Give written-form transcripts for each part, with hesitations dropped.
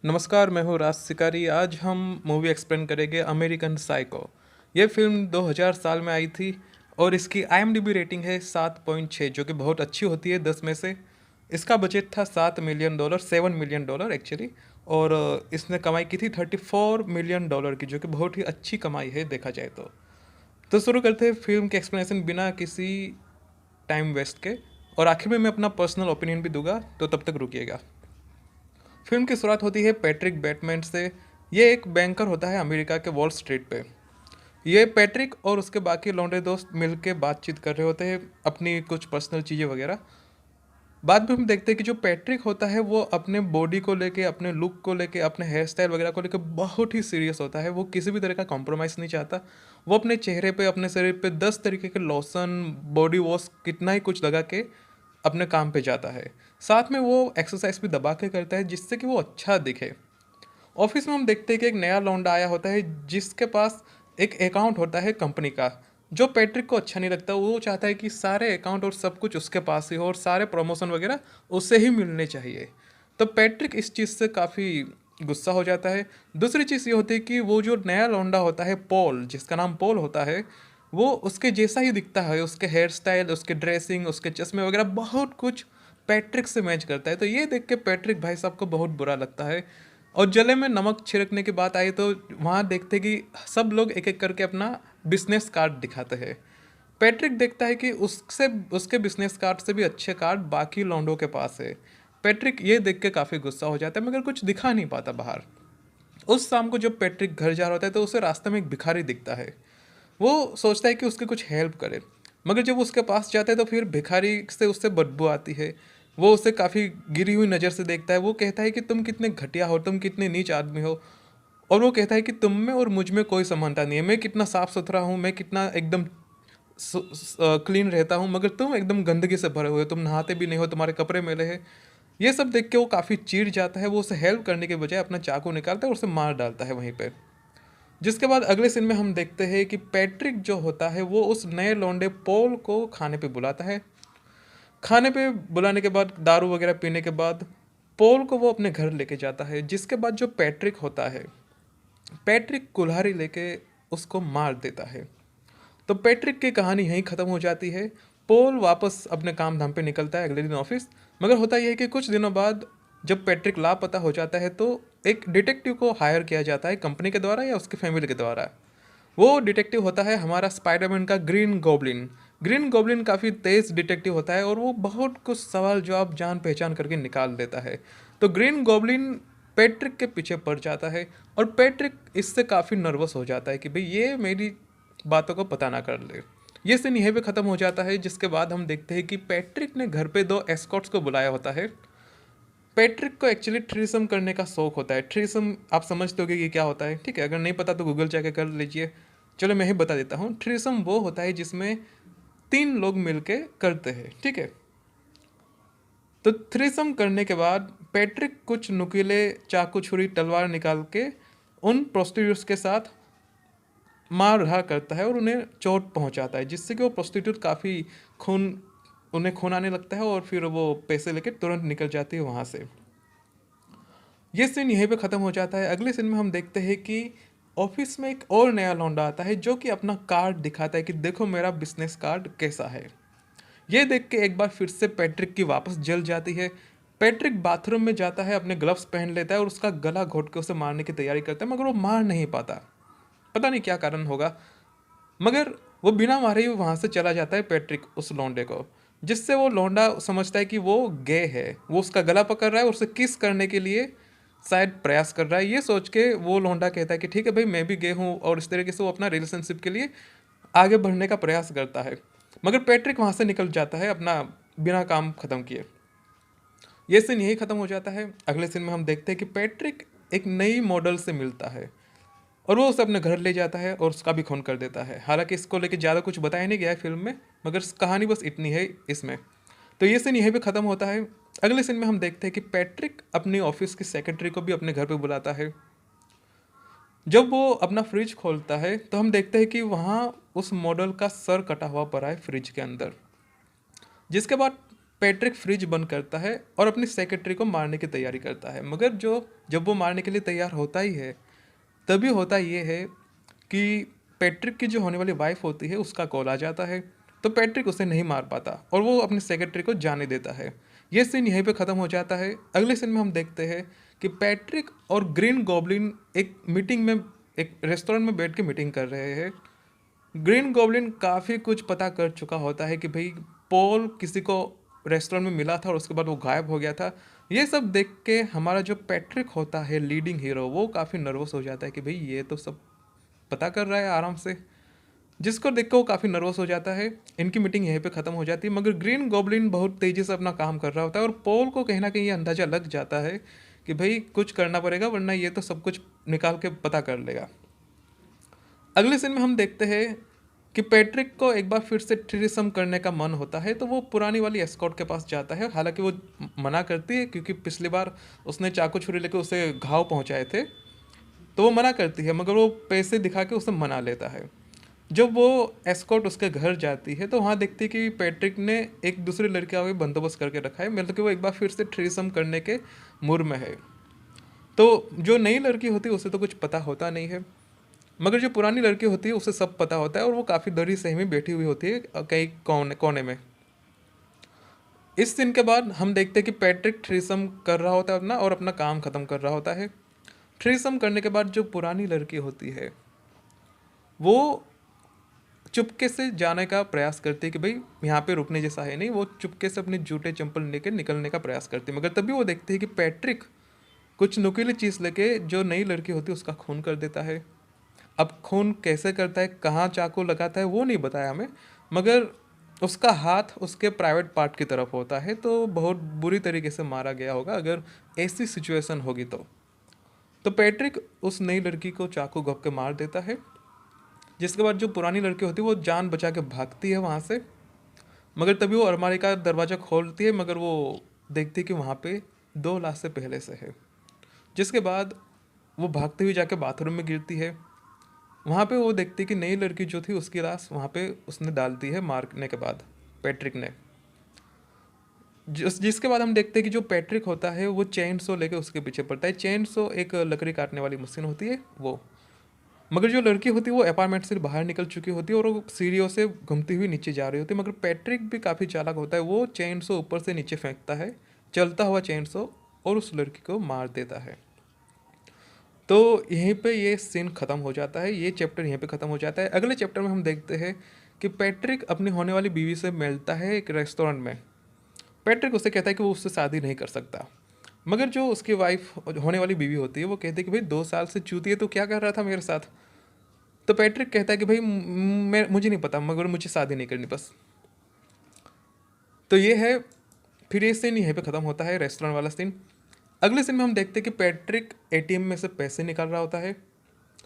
नमस्कार, मैं हूँ राज शिकारी। आज हम मूवी एक्सप्लेन करेंगे अमेरिकन साइको। ये फिल्म 2000 साल में आई थी और इसकी आईएमडीबी रेटिंग है 7.6, जो कि बहुत अच्छी होती है 10 में से। इसका बजट था $7 मिलियन, $7 मिलियन एक्चुअली। और इसने कमाई की थी $34 मिलियन की, जो कि बहुत ही अच्छी कमाई है देखा जाए तो शुरू करते हैं फिल्म के एक्सप्लेनेशन बिना किसी टाइम वेस्ट के। और आखिर में मैं अपना पर्सनल ओपिनियन भी दूंगा, तो तब तक रुकिएगा। फिल्म की शुरुआत होती है पैट्रिक बैटमैन से। ये एक बैंकर होता है अमेरिका के वॉल स्ट्रीट पे। ये पैट्रिक और उसके बाकी लौंडे दोस्त मिलके बातचीत कर रहे होते हैं अपनी कुछ पर्सनल चीज़ें वगैरह। बाद में हम देखते हैं कि जो पैट्रिक होता है वो अपने बॉडी को लेके, अपने लुक को लेके, अपने हेयर स्टाइल वगैरह को लेके बहुत ही सीरियस होता है। वो किसी भी तरह का कॉम्प्रोमाइज़ नहीं चाहता। वो अपने चेहरे पे, अपने शरीर पे 10 तरीके के लोशन, बॉडी वॉश, कितना ही कुछ लगा के अपने काम पे जाता है। साथ में वो एक्सरसाइज भी दबा के करता है जिससे कि वो अच्छा दिखे। ऑफिस में हम देखते हैं कि एक नया लौंडा आया होता है जिसके पास एक अकाउंट होता है कंपनी का, जो पैट्रिक को अच्छा नहीं लगता। वो चाहता है कि सारे अकाउंट और सब कुछ उसके पास ही हो और सारे प्रमोशन वगैरह उससे ही मिलने चाहिए। तो पैट्रिक इस चीज़ से काफ़ी गुस्सा हो जाता है। दूसरी चीज़ ये होती है कि वो जो नया लौंडा होता है पॉल, जिसका नाम पॉल होता है, वो उसके जैसा ही दिखता है। उसके हेयर स्टाइल, उसके ड्रेसिंग, उसके चश्मे वगैरह बहुत कुछ पैट्रिक से मैच करता है। तो ये देख के पैट्रिक भाई साहब को बहुत बुरा लगता है। और जले में नमक छिड़कने की बात आई तो वहाँ देखते कि सब लोग एक एक करके अपना बिजनेस कार्ड दिखाते हैं। पैट्रिक देखता है कि उससे उसके बिजनेस कार्ड से भी अच्छे कार्ड बाकी लौंडों के पास है। पैट्रिक ये देख के काफ़ी गुस्सा हो जाता है, मगर कुछ दिखा नहीं पाता बाहर। उस शाम को जब पैट्रिक घर जा रहा होता है तो उसे रास्ते में एक भिखारी दिखता है। वो सोचता है कि उसकी कुछ हेल्प करे, मगर जब उसके पास जाता है तो फिर भिखारी से उससे बदबू आती है। वो उसे काफ़ी गिरी हुई नज़र से देखता है। वो कहता है कि तुम कितने घटिया हो, तुम कितने नीच आदमी हो। और वो कहता है कि तुम में और मुझ में कोई समानता नहीं है। मैं कितना साफ सुथरा हूँ, मैं कितना एकदम क्लीन रहता हूँ, मगर तुम एकदम गंदगी से भरे हुए हो, तुम नहाते भी नहीं हो, तुम्हारे कपड़े मैले हैं। ये सब देख के वो काफ़ी चिढ़ जाता है। वो उसे हेल्प करने के बजाय अपना चाकू निकालता है और उसे मार डालता है वहीं पे। जिसके बाद अगले सीन में हम देखते हैं कि पैट्रिक जो होता है वो उस नए लौंडे पॉल को खाने पे बुलाता है। खाने पे बुलाने के बाद, दारू वगैरह पीने के बाद, पॉल को वो अपने घर लेके जाता है। जिसके बाद जो पैट्रिक होता है, पैट्रिक कुल्हाड़ी लेके उसको मार देता है। तो पैट्रिक की कहानी यहीं ख़त्म हो जाती है। पॉल वापस अपने काम धाम पे निकलता है अगले दिन ऑफिस। मगर होता यह है कि कुछ दिनों बाद जब पैट्रिक लापता हो जाता है तो एक डिटेक्टिव को हायर किया जाता है कंपनी के द्वारा या उसकी फैमिली के द्वारा। वो डिटेक्टिव होता है हमारा स्पाइडरमैन का ग्रीन गॉब्लिन। ग्रीन गॉब्लिन काफ़ी तेज़ डिटेक्टिव होता है और वो बहुत कुछ सवाल जवाब जान पहचान करके निकाल देता है। तो ग्रीन गॉब्लिन पैट्रिक के पीछे पड़ जाता है और पैट्रिक इससे काफ़ी नर्वस हो जाता है कि भाई ये मेरी बातों को पता ना कर ले। ये सीन यहीं पे ख़त्म हो जाता है। जिसके बाद हम देखते हैं कि पैट्रिक ने घर पे दो एस्कॉट्स को बुलाया होता है। पैट्रिक को एक्चुअली थ्रीसम करने का शौक होता है। थ्रीसम आप समझते होगे कि क्या होता है, ठीक है? अगर नहीं पता तो गूगल जाके कर लीजिए। चलो मैं ही बता देता हूँ। थ्रीसम वो होता है जिसमें 3 लोग मिलके करते हैं, ठीक है? तो थ्रीसम करने के बाद पैट्रिक कुछ नुकीले चाकू, छुरी, तलवार निकाल के उन प्रोस्टिट्यूट्स के साथ मार धाड़ करता है और उन्हें चोट पहुंचाता है, जिससे कि वो प्रोस्टिट्यूट काफ़ी खून उन्हें खून आने लगता है और फिर वो पैसे लेके तुरंत निकल जाती है वहाँ से। ये सीन यहीं पे ख़त्म हो जाता है। अगले सीन में हम देखते हैं कि ऑफिस में एक और नया लौंडा आता है जो कि अपना कार्ड दिखाता है कि देखो मेरा बिजनेस कार्ड कैसा है। ये देख के एक बार फिर से पैट्रिक की वापस जल जाती है। पैट्रिक बाथरूम में जाता है, अपने ग्लव्स पहन लेता है और उसका गला घोट के उसे मारने की तैयारी करता है, मगर वो मार नहीं पाता। पता नहीं क्या कारण होगा, मगर वो बिना मारे ही वहाँ से चला जाता है पैट्रिक उस लौंडे को। जिससे वो लौंडा समझता है कि वो गे है। वो उसका गला पकड़ रहा है और उसे किस करने के लिए शायद प्रयास कर रहा है। ये सोच के वो लौंडा कहता है कि ठीक है भाई, मैं भी गे हूँ, और इस तरीके से वो अपना रिलेशनशिप के लिए आगे बढ़ने का प्रयास करता है। मगर पैट्रिक वहाँ से निकल जाता है अपना बिना काम ख़त्म किए। ये सीन यही ख़त्म हो जाता है। अगले सीन में हम देखते हैं कि पैट्रिक एक नई मॉडल से मिलता है और वो उसे अपने घर ले जाता है और उसका भी खून कर देता है। हालांकि इसको लेके ज़्यादा कुछ बताया नहीं गया है फिल्म में, मगर कहानी बस इतनी है इसमें। तो ये सीन यहीं पे ख़त्म होता है। अगले सीन में हम देखते हैं कि पैट्रिक अपनी ऑफिस की सेक्रेटरी को भी अपने घर पे बुलाता है। जब वो अपना फ्रिज खोलता है तो हम देखते हैं कि वहाँ उस मॉडल का सर कटा हुआ पड़ा है फ्रिज के अंदर। जिसके बाद पैट्रिक फ्रिज बंद करता है और अपनी सेक्रेटरी को मारने की तैयारी करता है। मगर जब वो मारने के लिए तैयार होता ही है, तभी होता ये है कि पैट्रिक की जो होने वाली वाइफ होती है उसका कॉल आ जाता है। तो पैट्रिक उसे नहीं मार पाता और वो अपनी सेक्रेटरी को जाने देता है। ये सीन यहीं पे ख़त्म हो जाता है। अगले सीन में हम देखते हैं कि पैट्रिक और ग्रीन गॉब्लिन एक मीटिंग में, एक रेस्टोरेंट में बैठ के मीटिंग कर रहे हैं। ग्रीन गॉब्लिन काफ़ी कुछ पता कर चुका होता है कि भाई पॉल किसी को रेस्टोरेंट में मिला था और उसके बाद वो गायब हो गया था। ये सब देख के हमारा जो पैट्रिक होता है लीडिंग हीरो, वो काफ़ी नर्वस हो जाता है कि भाई ये तो सब पता कर रहा है आराम से, जिसको देख के वो काफ़ी नर्वस हो जाता है। इनकी मीटिंग यहीं पे ख़त्म हो जाती है। मगर ग्रीन गॉब्लिन बहुत तेज़ी से अपना काम कर रहा होता है और पॉल को कहीं ना कहीं ये अंदाज़ा लग जाता है कि भाई कुछ करना पड़ेगा वरना ये तो सब कुछ निकाल के पता कर लेगा। अगले सीन में हम देखते हैं कि पैट्रिक को एक बार फिर से थ्रीसम करने का मन होता है, तो वो पुरानी वाली एस्कॉर्ट के पास जाता है। हालांकि वो मना करती है क्योंकि पिछली बार उसने चाकू छुरी लेकर उसे घाव पहुंचाए थे, तो वो मना करती है। मगर वो पैसे दिखा के उसे मना लेता है। जब वो एस्कॉर्ट उसके घर जाती है तो वहाँ देखती है कि पैट्रिक ने एक दूसरी लड़की का भी बंदोबस्त करके रखा है, मतलब कि वो एक बार फिर से थ्रीसम करने के मूड में है। तो जो नई लड़की होती है उसे तो कुछ पता होता नहीं है, मगर जो पुरानी लड़की होती है उसे सब पता होता है और वो काफ़ी डरी सहमी बैठी हुई होती है कहीं कोने में। इस सीन के बाद हम देखते हैं कि पैट्रिक थ्रीसम कर रहा होता है अपना और अपना काम ख़त्म कर रहा होता है। थ्रीसम करने के बाद जो पुरानी लड़की होती है वो चुपके से जाने का प्रयास करती है कि भाई यहाँ पे रुकने जैसा है नहीं। वो चुपके से अपने जूते चंपल लेके निकलने का प्रयास करती है, मगर तभी वो देखती है कि पैट्रिक कुछ नुकीली चीज़ लेके जो नई लड़की होती है उसका खून कर देता है। अब खून कैसे करता है, कहाँ चाकू लगाता है, वो नहीं बताया हमें, मगर उसका हाथ उसके प्राइवेट पार्ट की तरफ होता है। तो बहुत बुरी तरीके से मारा गया होगा अगर ऐसी सिचुएशन होगी तो पैट्रिक उस नई लड़की को चाकू घोंप के मार देता है। जिसके बाद जो पुरानी लड़की होती है वो जान बचा के भागती है वहाँ से। मगर तभी वो अलमारी का दरवाज़ा खोलती है, मगर वो देखती है कि वहाँ पे 2 लाशें पहले से है। जिसके बाद वो भागते हुए जाके बाथरूम में गिरती है। वहाँ पे वो देखती है कि नई लड़की जो थी उसकी लाश वहाँ पे उसने डाल दी है मारने के बाद पैट्रिक ने। जिसके बाद हम देखते हैं कि जो पैट्रिक होता है वो चेन सो लेके उसके पीछे पड़ता है। चेन सो एक लकड़ी काटने वाली मशीन होती है वो। मगर जो लड़की होती है वो अपार्टमेंट से बाहर निकल चुकी होती है और वो सीढ़ियों से घूमती हुई नीचे जा रही होती है। मगर पैट्रिक भी काफ़ी चालाक होता है, वो चेन सो ऊपर से नीचे फेंकता है, चलता हुआ चेन सो, और उस लड़की को मार देता है। तो यहीं पे ये सीन ख़त्म हो जाता है, ये चैप्टर यहीं पे ख़त्म हो जाता है। अगले चैप्टर में हम देखते हैं कि पैट्रिक अपनी होने वाली बीवी से मिलता है एक रेस्टोरेंट में। पैट्रिक उससे कहता है कि वो उससे शादी नहीं कर सकता, मगर जो उसकी वाइफ होने वाली बीवी होती है वो कहती है कि भाई 2 साल से चूतिए तो क्या कर रहा था मेरे साथ। तो पैट्रिक कहता है कि भाई मैं मुझे नहीं पता, मगर मुझे शादी नहीं करनी बस। तो ये है, फिर ये सीन यहीं पे ख़त्म होता है, रेस्टोरेंट वाला सीन। अगले सीन में हम देखते हैं कि पैट्रिक एटीएम में से पैसे निकाल रहा होता है,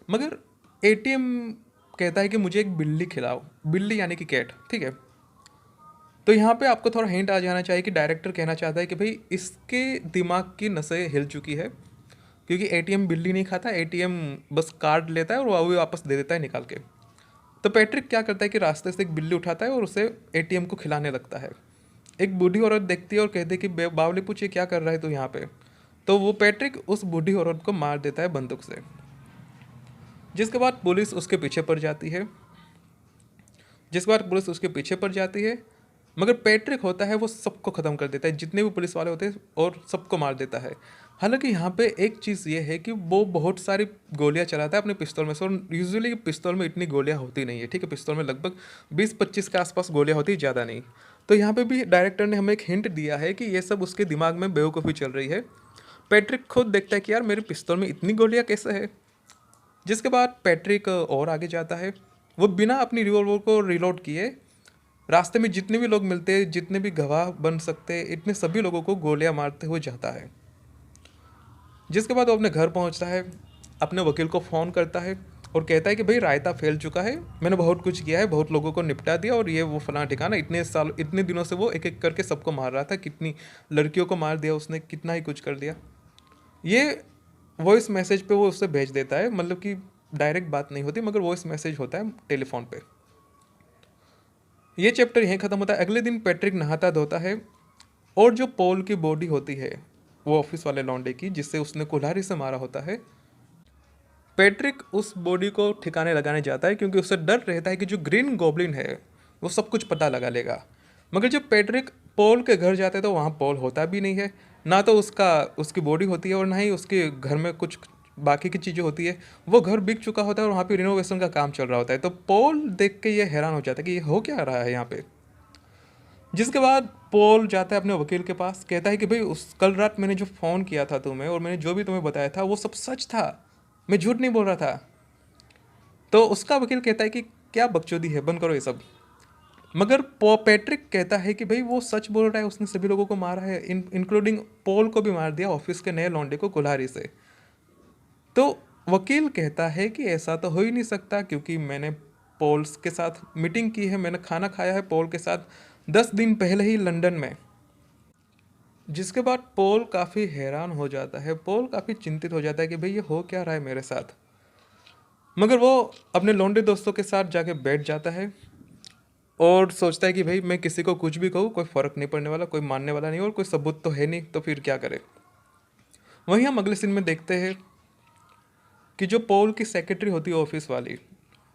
मगर एटीएम कहता है कि मुझे एक बिल्ली खिलाओ, बिल्ली यानी कि कैट, ठीक है। तो यहाँ पे आपको थोड़ा हिंट आ जाना चाहिए कि डायरेक्टर कहना चाहता है कि भाई इसके दिमाग की नसें हिल चुकी है, क्योंकि एटीएम बिल्ली नहीं खाता, एटीएम बस कार्ड लेता है और वो वापस दे देता है निकाल के। तो पैट्रिक क्या करता है कि रास्ते से एक बिल्ली उठाता है और उसे एटीएम को खिलाने लगता है। एक बूढ़ी औरत देखती है और कहती है कि बावली पूछिए क्या कर रहा है तू यहाँ पे। तो वो पैट्रिक उस बूढ़ी औरत को मार देता है बंदूक से। जिसके बाद पुलिस उसके पीछे पड़ जाती है, मगर पैट्रिक होता है वो सबको ख़त्म कर देता है, जितने भी पुलिस वाले होते हैं, और सबको मार देता है। हालांकि यहाँ पे एक चीज़ ये है कि वो बहुत सारी गोलियाँ चलाता है अपने पिस्तौल में से, और यूजुअली पिस्तौल में इतनी गोलियाँ होती नहीं है, ठीक है। पिस्तौल में लगभग 20-25 के आसपास गोलियाँ होती है, ज़्यादा नहीं। तो यहाँ पे भी डायरेक्टर ने हमें एक हिंट दिया है कि ये सब उसके दिमाग में बेवकूफ़ी चल रही है। पैट्रिक खुद देखता है कि यार मेरे पिस्तौल में इतनी गोलियाँ कैसे है। जिसके बाद पैट्रिक और आगे जाता है, वो बिना अपनी रिवॉल्वर को रिलोड किए रास्ते में जितने भी लोग मिलते हैं, जितने भी गवाह बन सकते हैं, इतने सभी लोगों को गोलियां मारते हुए जाता है। जिसके बाद वो अपने घर पहुंचता है, अपने वकील को फ़ोन करता है और कहता है कि भाई रायता फैल चुका है, मैंने बहुत कुछ किया है, बहुत लोगों को निपटा दिया, और ये वो फलाना ठिकाना, इतने दिनों से वो एक एक करके सबको मार रहा था, कितनी लड़कियों को मार दिया उसने, कितना ही कुछ कर दिया। ये वॉइस मैसेज पे वो उससे भेज देता है, मतलब कि डायरेक्ट बात नहीं होती, मगर वॉइस मैसेज होता है टेलीफोन पे। ये चैप्टर यहीं ख़त्म होता है। अगले दिन पैट्रिक नहाता धोता है और जो पॉल की बॉडी होती है वो ऑफिस वाले लौंडे की जिससे उसने कुल्हाड़ी से मारा होता है, पैट्रिक उस बॉडी को ठिकाने लगाने जाता है क्योंकि उसे डर रहता है कि जो ग्रीन गॉब्लिन है वो सब कुछ पता लगा लेगा। मगर जब पैट्रिक पॉल के घर जाता है तो वहाँ पॉल होता भी नहीं है, ना तो उसकी बॉडी होती है और ना ही उसके घर में कुछ बाकी की चीज़ें होती है। वो घर बिक चुका होता है और वहाँ पे रिनोवेशन का काम चल रहा होता है। तो पॉल देख के ये हैरान हो जाता है कि ये हो क्या रहा है यहाँ पे। जिसके बाद पॉल जाता है अपने वकील के पास, कहता है कि भाई उस कल रात मैंने जो फ़ोन किया था तुम्हें और मैंने जो भी तुम्हें बताया था वो सब सच था, मैं झूठ नहीं बोल रहा था। तो उसका वकील कहता है कि क्या बकचोदी है, बंद करो ये सब। मगर पैट्रिक कहता है कि भाई वो सच बोल रहा है, उसने सभी लोगों को मारा है, इंक्लूडिंग पॉल को भी मार दिया, ऑफिस के नए लौंडे को कुल्हाड़ी से। तो वकील कहता है कि ऐसा तो हो ही नहीं सकता क्योंकि मैंने पॉल्स के साथ मीटिंग की है, मैंने खाना खाया है पॉल के साथ 10 दिन पहले ही लंदन में। जिसके बाद पॉल काफ़ी हैरान हो जाता है, पॉल काफ़ी चिंतित हो जाता है कि भाई ये हो क्या रहा है मेरे साथ। मगर वो अपने लौंडे दोस्तों के साथ जाके बैठ जाता है और सोचता है कि भाई मैं किसी को कुछ भी कहूँ कोई फ़र्क नहीं पड़ने वाला, कोई मानने वाला नहीं और कोई सबूत तो है नहीं, तो फिर क्या करे। वहीं हम अगले सीन में देखते हैं कि जो पॉल की सेक्रेटरी होती है ऑफिस वाली,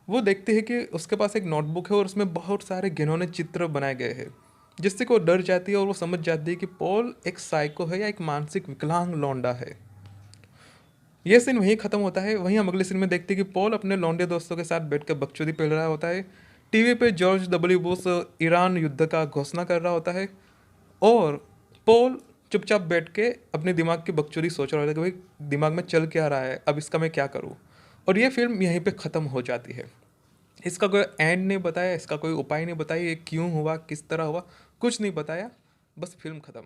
वो देखती है कि उसके पास एक नोटबुक है और उसमें बहुत सारे घिनौने चित्र बनाए गए हैं, जिससे कि वो डर जाती है और वो समझ जाती है कि पॉल एक साइको है या एक मानसिक विकलांग लौंडा है। ये सीन वहीं ख़त्म होता है। वहीं हम अगले सीन में देखते हैं कि पॉल अपने लौंडे दोस्तों के साथ बैठकर बकचोदी पेल रहा होता है। टीवी पे जॉर्ज डब्ल्यू बुश ईरान युद्ध का घोषणा कर रहा होता है और पॉल चुपचाप बैठ के अपने दिमाग की बकचोदी सोच रहा होता है कि भाई दिमाग में चल क्या रहा है, अब इसका मैं क्या करूँ। और ये फिल्म यहीं पे ख़त्म हो जाती है। इसका कोई एंड नहीं बताया, इसका कोई उपाय नहीं बताया, ये क्यों हुआ, किस तरह हुआ, कुछ नहीं बताया, बस फिल्म ख़त्म।